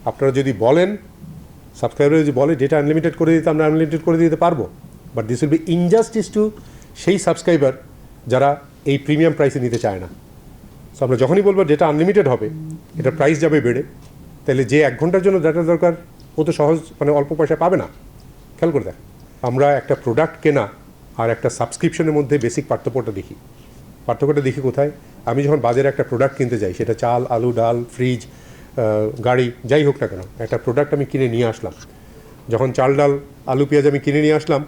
আপনারা যদি বলেন, সাবস্ক্রাইবার যদি বলে ডেটা আনলিমিটেড করে দিতে, আমরা আনলিমিটেড করে দিতে পারবো, but this will be injustice to সেই সাবস্ক্রাইবার যারা এই প্রিমিয়াম প্রাইসে নিতে চায় না। সো আমরা যখনই বলবো ডেটা আনলিমিটেড হবে, এটা প্রাইস যাবে বেড়ে, তাহলে যে 1 ঘন্টার জন্য ডাটা দরকার ও তো সহজ অল্প পয়সা পাবে না। খেয়াল করে দেখ, আমরা একটা প্রোডাক্ট কেনা আর একটা সাবস্ক্রিপশনের মধ্যে বেসিক পার্থক্যটা দেখি কোথায়? আমি যখন বাজারে একটা প্রোডাক্ট কিনতে যাই, সেটা চাল, আলু, ডাল, ফ্রিজ, গাড়ি, যাই হোক না কেন, একটা প্রোডাক্ট আমি কিনে নিয়ে আসলাম। যখন চাল, ডাল, আলু, পেঁয়াজ আমি কিনে নিয়ে আসলাম,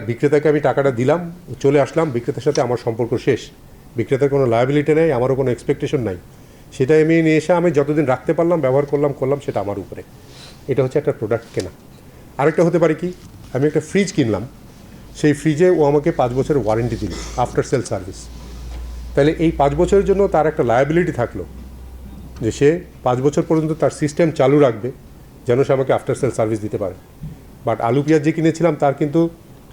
বিক্রেতাকে আমি টাকাটা দিলাম, চলে আসলাম, বিক্রেতার সাথে আমার সম্পর্ক শেষ। বিক্রেতার কোনো লায়াবিলিটি নেই, আমারও কোনো এক্সপেকটেশন নাই। সেটা আমি নিয়ে এসে আমি যতদিন রাখতে পারলাম, ব্যবহার করলাম, সেটা আমার উপরে। এটা হচ্ছে একটা প্রোডাক্ট কেনা। আরেকটা হতে পারে কি, আমি একটা ফ্রিজ কিনলাম, সেই ফ্রিজে ও আমাকে 5 বছরের ওয়ারেন্টি দিল, আফটার সেল সার্ভিস। তাহলে এই 5 বছরের জন্য তার একটা লায়াবিলিটি থাকলো যে সে 5 বছর পর্যন্ত তার সিস্টেম চালু রাখবে, যেন সে আমাকে আফটার সেল সার্ভিস দিতে পারে। বাট আলু, পেঁয়াজ যে কিনেছিলাম, তার কিন্তু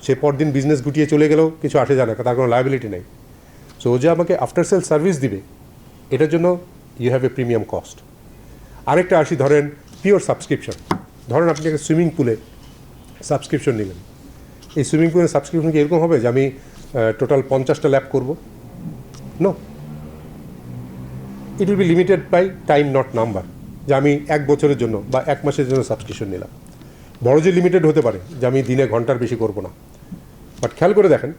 সে পরদিন বিজনেস গুটিয়ে চলে গেলেও কিছু আসে যায় না, তার কোনো লায়াবিলিটি নেই। সো ও যে আমাকে আফটার সেল সার্ভিস দিবে, এটার জন্য you have a premium cost. আরেকটা আসি, ধরেন পিওর সাবস্ক্রিপশন। ধরেন আপনি একটা সুইমিং পুলে সাবস্ক্রিপশন নিলেন। এই সুইমিং পুলের সাবস্ক্রিপশন কি এরকম হবে যে আমি টোটাল 50টা ল্যাপ করবো? No, it will be limited by time, not number. যে আমি 1 বছরের জন্য বা 1 মাসের জন্য সাবস্ক্রিপশন নিলাম। বড় যে লিমিটেড হতে পারে যে আমি দিনে ঘন্টার বেশি করবো না। বাট খেয়াল করে দেখেন,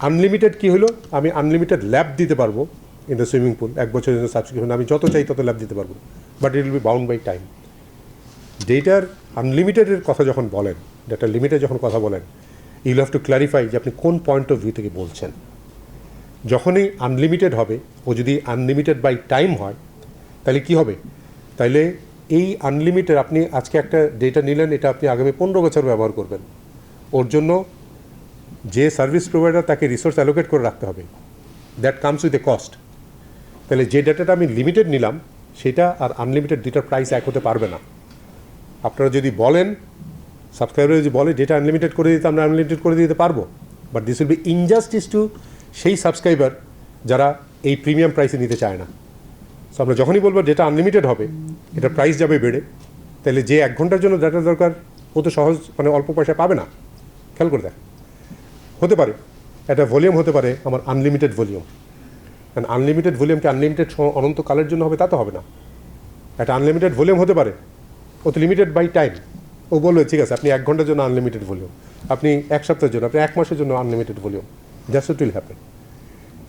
আনলিমিটেড কি হলো, আমি আনলিমিটেড ল্যাপ দিতে পারবো ইন দ্য সুইমিং পুল। 1 বছরের জন্য সাবস্ক্রিপশন, আমি যত চাই তত ল্যাপ দিতে পারবো, but it will be bound by time. ডেটার আনলিমিটেডের কথা যখন বলেন, ডেটার লিমিটেড যখন কথা বলেন, ইউল হ্যাভ টু ক্ল্যারিফাই যে আপনি কোন পয়েন্ট অফ ভিউ থেকে বলছেন। যখনই আনলিমিটেড হবে, ও যদি আনলিমিটেড বাই টাইম হয়, তাহলে কি হবে? তাহলে এই আনলিমিটেড, আপনি আজকে একটা ডেটা নিলেন, এটা আপনি আগামী 15 বছর ব্যবহার করবেন। ওর জন্য যে সার্ভিস প্রোভাইডার তাকে রিসোর্স অ্যালোকেট করে রাখতে হবে, that comes with a cost. তাহলে যে ডেটাটা আমি লিমিটেড নিলাম, সেটা আর আনলিমিটেড দুটার প্রাইস এক হতে পারবে না। আপনারা যদি বলেন, সাবস্ক্রাইবার যদি বলে ডেটা আনলিমিটেড করে দিতে, আমরা আনলিমিটেড করে দিতে পারবো, but this will be injustice to সেই সাবস্ক্রাইবার যারা এই প্রিমিয়াম প্রাইসে নিতে চায় না। সো আমরা যখনই বলবো ডেটা আনলিমিটেড হবে, এটা প্রাইস যাবে বেড়ে, তাহলে যে 1 ঘন্টার জন্য ডাটা দরকার ও তো সহজ অল্প পয়সা পাবে না। খেয়াল করে দেখ, হতে পারে একটা ভলিউম হতে পারে আমার আনলিমিটেড ভলিউম। কারণ আনলিমিটেড ভলিউমকে আনলিমিটেড অনন্তকালের জন্য হবে তা তো হবে না। একটা আনলিমিটেড ভলিউম হতে পারে, ও তো লিমিটেড বাই টাইম। ও বলবে ঠিক আছে, আপনি 1 ঘন্টার জন্য আনলিমিটেড ভলিউম, আপনি 1 সপ্তাহের জন্য, আপনি 1 মাসের জন্য unlimited volume, that's what will happen.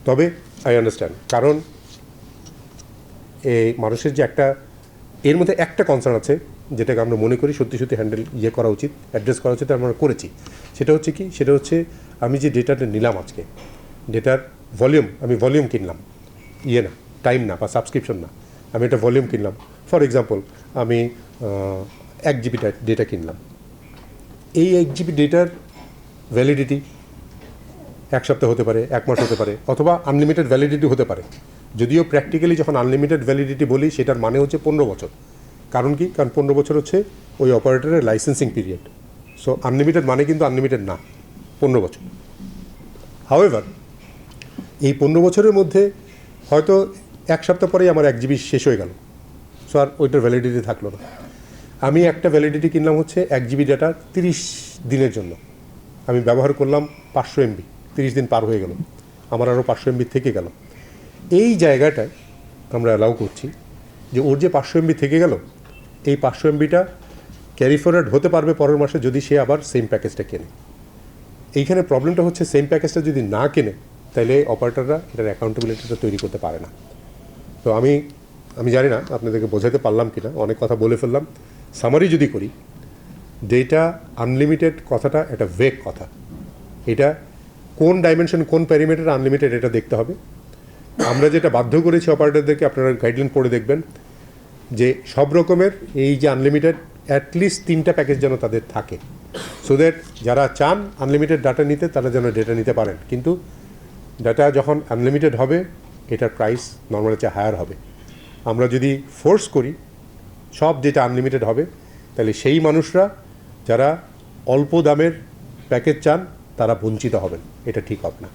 তবে আই আন্ডারস্ট্যান্ড, কারণ এই মানুষের যে এর মধ্যে একটা কনসার্ন আছে, যেটাকে আমরা মনে করি সত্যি হ্যান্ডেল করা উচিত, অ্যাড্রেস করা উচিত, আমরা করেছি। সেটা হচ্ছে কি, সেটা হচ্ছে আমি যে ডেটাটা নিলাম আজকে, ডেটার ভলিউম, আমি ভলিউম কিনলাম, না টাইম না বা সাবস্ক্রিপশন না, আমি একটা ভলিউম কিনলাম। ফর এক্সাম্পল, আমি 1 GB ডেটা কিনলাম। এই 1 GB ডেটার ভ্যালিডিটি 1 সপ্তাহ হতে পারে, 1 মাস হতে পারে, অথবা আনলিমিটেড ভ্যালিডিটি হতে পারে। যদিও প্র্যাকটিক্যালি যখন আনলিমিটেড ভ্যালিডিটি বলি, সেটার মানে হচ্ছে 15 বছর। কারণ কি? কারণ 15 বছর হচ্ছে ওই অপারেটরের লাইসেন্সিং পিরিয়ড। সো আনলিমিটেড মানে কিন্তু আনলিমিটেড না, 15 বছর। হাউএভার, এই 15 বছরের মধ্যে হয়তো 1 সপ্তাহ পরেই আমার 1 GB শেষ হয়ে গেল। সো আর ওইটার ভ্যালিডিটি থাকলো না। আমি একটা ভ্যালিডিটি কিনলাম হচ্ছে 1 GB ডাটা 30 দিনের জন্য। আমি ব্যবহার করলাম 500 MB, 30 দিন পার হয়ে গেল, আমার আরও 500 MB থেকে গেল। এই জায়গাটায় আমরা অ্যালাউ করছি যে ওর যে 500 MB থেকে গেল, এই 500 MBটা ক্যারি ফরওয়ার্ড হতে পারবে পরের মাসে যদি সে আবার সেম প্যাকেজটা কেনে। এইখানে প্রবলেমটা হচ্ছে, সেম প্যাকেজটা যদি না কেনে, তাহলে অপারেটররা এটার অ্যাকাউন্টেবিলিটিটা তৈরি করতে পারে না। তো আমি জানি না আপনাদেরকে বোঝাতে পারলাম কি না, অনেক কথা বলে ফেললাম। সামারি যদি করি, ডেটা আনলিমিটেড কথাটা একটা ভেগ কথা। এটা কোন ডাইমেনশন, কোন প্যারিমিটার আনলিমিটেড, এটা দেখতে হবে। আমরা যেটা বাধ্য করেছি অপারেটরদেরকে, আপনারা গাইডলাইন পড়ে দেখবেন যে সব রকমের এই যে আনলিমিটেড অ্যাটলিস্ট 3টা প্যাকেজ যেন তাদের থাকে, সো দ্যাট যারা চান আনলিমিটেড ডাটা নিতে, তারা যেন ডেটা নিতে পারেন। কিন্তু ডাটা যখন আনলিমিটেড হবে, এটার প্রাইস নর্মাল চেয়ে হায়ার হবে। আমরা যদি ফোর্স করি সব ডেটা আনলিমিটেড হবে, তাহলে সেই মানুষরা যারা অল্প দামের প্যাকেজ চান, তারা বঞ্চিত হবেন। এটা ঠিক হবে না।